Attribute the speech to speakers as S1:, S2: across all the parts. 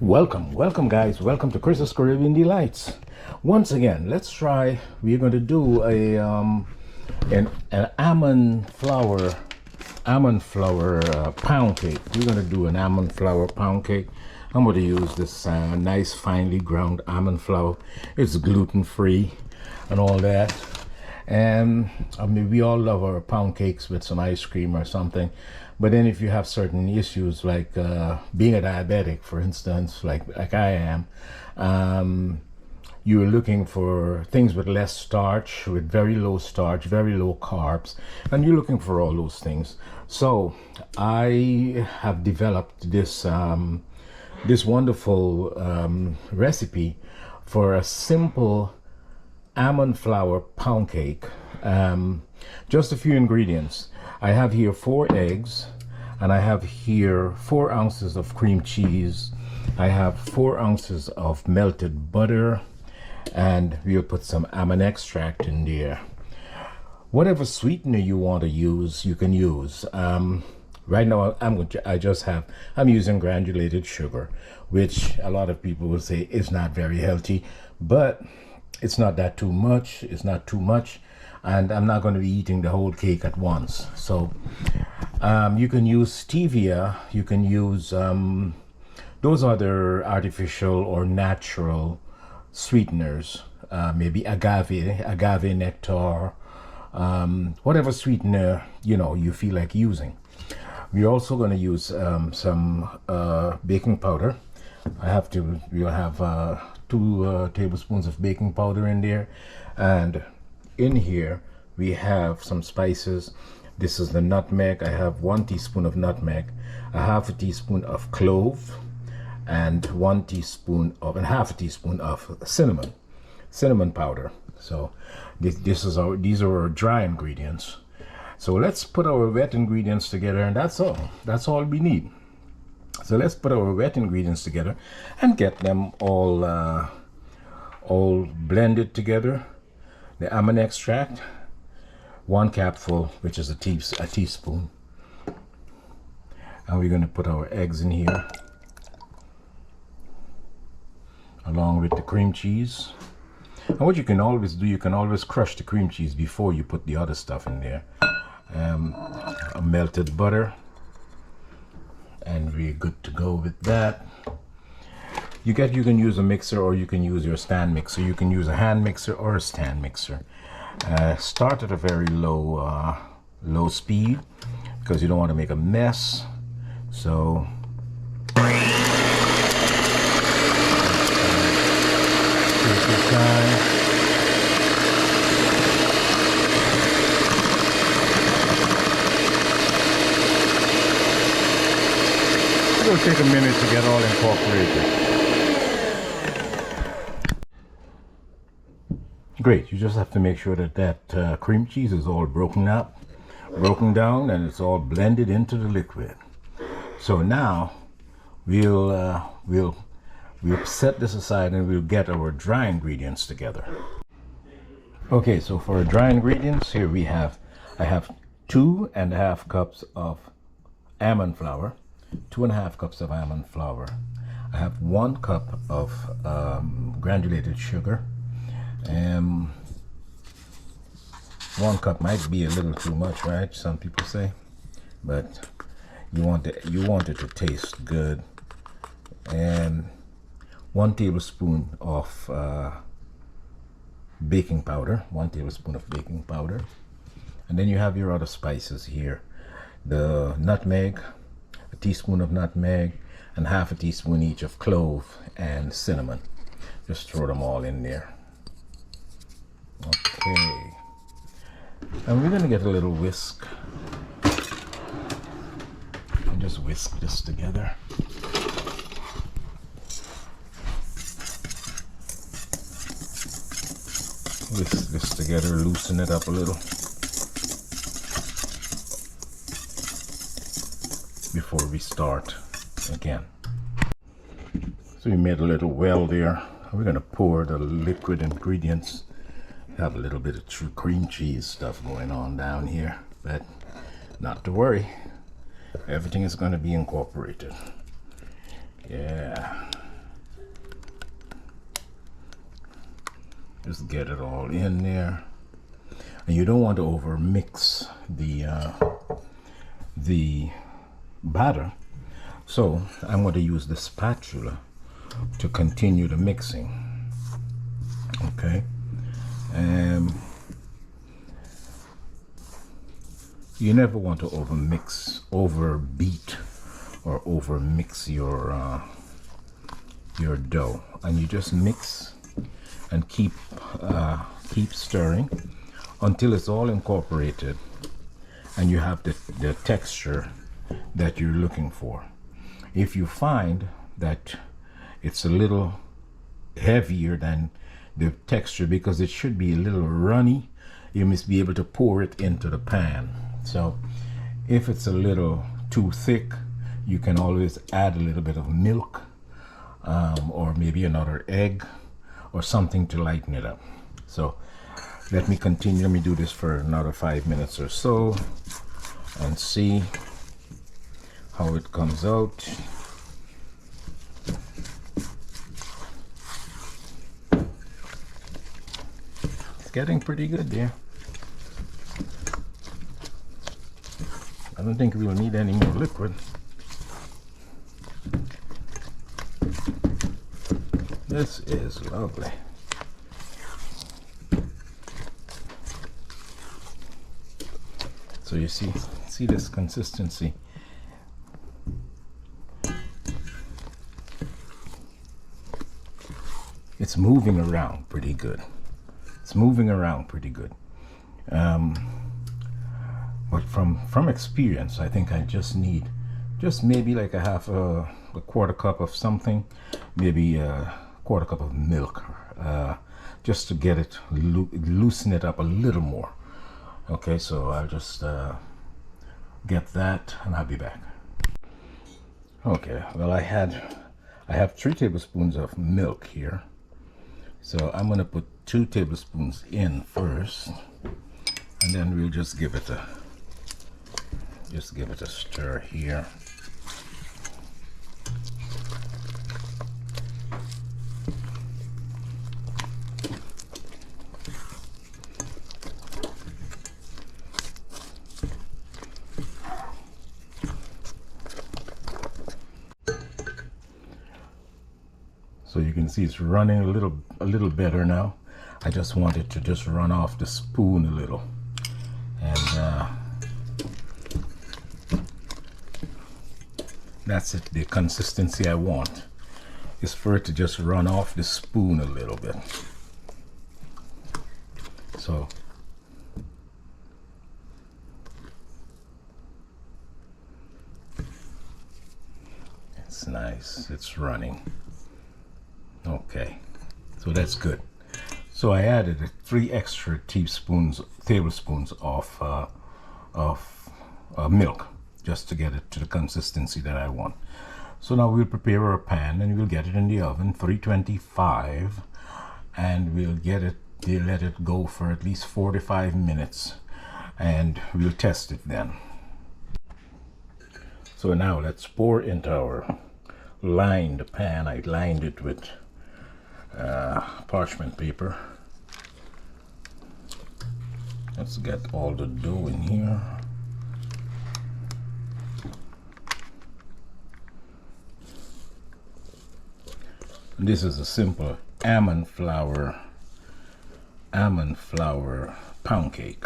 S1: Welcome guys, welcome to Chris's Caribbean Delights. Once again, let's try, we're going to do an almond flour pound cake. We're going to do an almond flour pound cake. I'm going to use this nice finely ground almond flour. It's gluten free and all that. And I mean, we all love our pound cakes with some ice cream or something. But then if you have certain issues like being a diabetic, for instance, like I am, you're looking for things with less starch, with very low starch, very low carbs, and you're looking for all those things. So I have developed this this wonderful recipe for a simple almond flour pound cake. Just a few ingredients. I have here 4 eggs, and I have here 4 ounces of cream cheese. I have 4 ounces of melted butter, and we'll put some almond extract in there. Whatever sweetener you want to use, you can use. Right now, I'm using granulated sugar, which a lot of people will say is not very healthy, but it's not that too much. It's not too much. And I'm not going to be eating the whole cake at once. So you can use stevia, you can use those other artificial or natural sweeteners, maybe agave nectar, whatever sweetener you feel like using. We're also going to use some baking powder. We'll have 2 tablespoons of baking powder in there, and in here we have some spices. This is the nutmeg. I have 1 teaspoon of nutmeg, a half a teaspoon of clove, and 1 teaspoon of and half a teaspoon of cinnamon powder. So these are our dry ingredients. So let's put our wet ingredients together, and that's all we need. So let's put our wet ingredients together and get them all blended together. The almond extract, 1 capful, which is a teaspoon. And we're going to put our eggs in here, along with the cream cheese. And what you can always do, you can always crush the cream cheese before you put the other stuff in there. A melted butter, and we're good to go with that. You can use a mixer, or you can use your stand mixer. You can use a hand mixer or a stand mixer. Start at a very low speed, because you don't want to make a mess. So take your time. It'll take a minute to get all incorporated. Great, you just have to make sure that cream cheese is all broken down, and it's all blended into the liquid. So now we'll set this aside, and we'll get our dry ingredients together. Okay, so for our dry ingredients, here I have 2.5 cups of almond flour, 2.5 cups of almond flour. I have 1 cup of granulated sugar. 1 cup might be a little too much, right? Some people say, but you want it to taste good. And 1 tablespoon of baking powder, 1 tablespoon of baking powder. And then you have your other spices here: the nutmeg, a teaspoon of nutmeg, and half a teaspoon each of clove and cinnamon. Just throw them all in there. Okay, and we're going to get a little whisk and just whisk this together. Whisk this together, loosen it up a little before we start again. So we made a little well there. We're going to pour the liquid ingredients. Have a little bit of true cream cheese stuff going on down here, but not to worry, everything is going to be incorporated. Yeah. Just get it all in there. And you don't want to over mix the batter. So I'm going to use the spatula to continue the mixing. Okay. You never want to overbeat or over mix your dough, and you just mix and keep stirring until it's all incorporated and you have the texture that you're looking for. If you find that it's a little heavier than the texture, because it should be a little runny, you must be able to pour it into the pan. So if it's a little too thick, you can always add a little bit of milk, or maybe another egg or something to lighten it up. So let me continue. Let me do this for another 5 minutes or so and see how it comes out. It's getting pretty good there. I don't think we'll need any more liquid. This is lovely. So you see this consistency. It's moving around pretty good. It's moving around pretty good. But from experience, I think I just need maybe like a quarter cup of something, maybe a quarter cup of milk, just to get it loosen it up a little more. Okay, so I'll just get that and I'll be back. Okay, well I have 3 tablespoons of milk here, so I'm gonna put 2 tablespoons in first, and then we'll just give it a stir here. So you can see it's running a little better now. I just want it to just run off the spoon a little, and that's it. The consistency I want is for it to just run off the spoon a little bit. So it's nice. It's running. Okay, so that's good. So I added 3 extra tablespoons of milk, just to get it to the consistency that I want. So now we'll prepare our pan and we'll get it in the oven, 325, and we'll let it go for at least 45 minutes, and we'll test it then. So now let's pour into our lined pan. I lined it with parchment paper. Let's get all the dough in here. And this is a simple almond flour pound cake.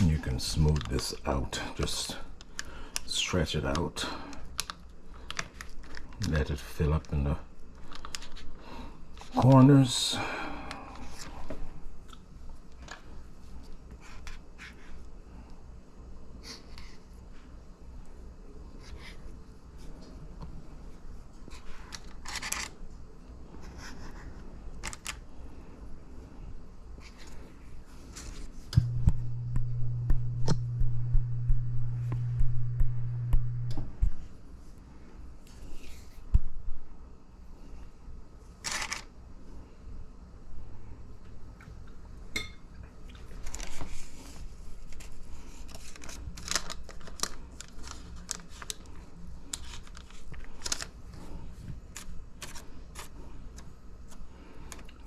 S1: You can smooth this out, just stretch it out, let it fill up in the corners.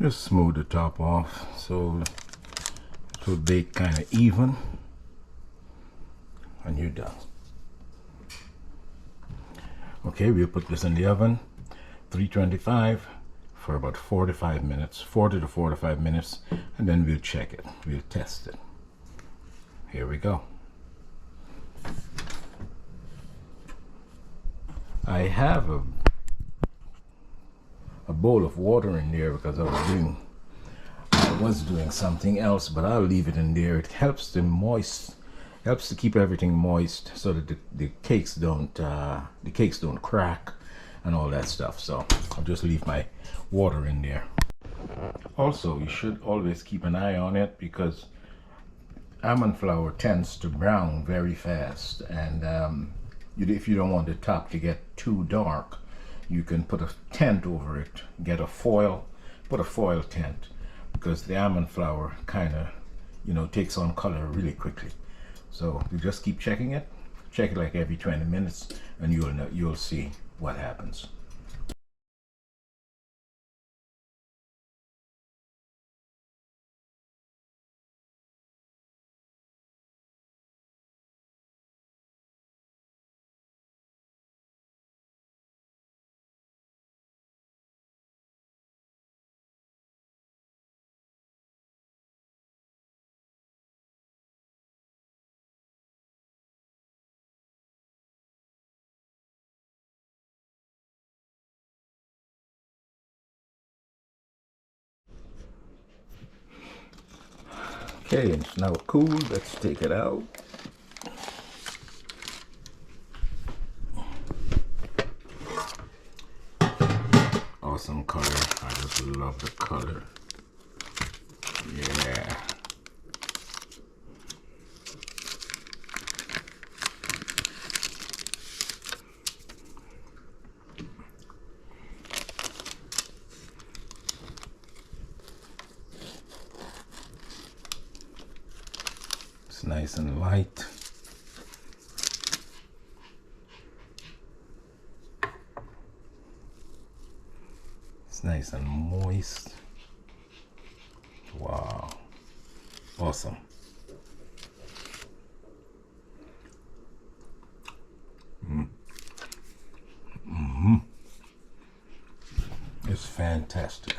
S1: Just smooth the top off so it will bake kind of even, and you're done. Okay, we'll put this in the oven, 325 for about 45 minutes, 40 to 45 minutes, and then we'll check it. We'll test it. Here we go. I have a bowl of water in there because I was doing something else, but I'll leave it in there. It helps to keep everything moist so that the cakes don't crack and all that stuff. So I'll just leave my water in there. Also, you should always keep an eye on it because almond flour tends to brown very fast, and if you don't want the top to get too dark, you can put a tent over it. Get a foil, put a foil tent, because the almond flour kind of, takes on color really quickly. So you just keep checking it. Check it like every 20 minutes, and you'll see what happens. Okay, it's now cool. Let's take it out. Awesome color. I just love the color. Yeah. It's nice and light. It's nice and moist. Wow. Awesome. It's fantastic.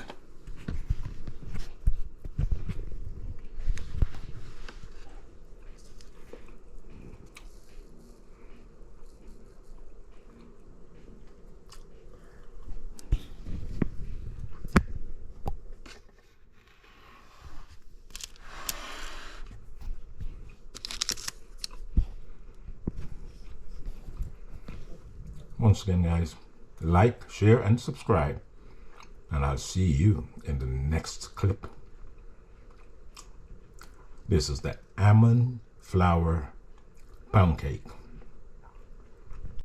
S1: Once again, guys, like, share, and subscribe. And I'll see you in the next clip. This is the almond flour pound cake.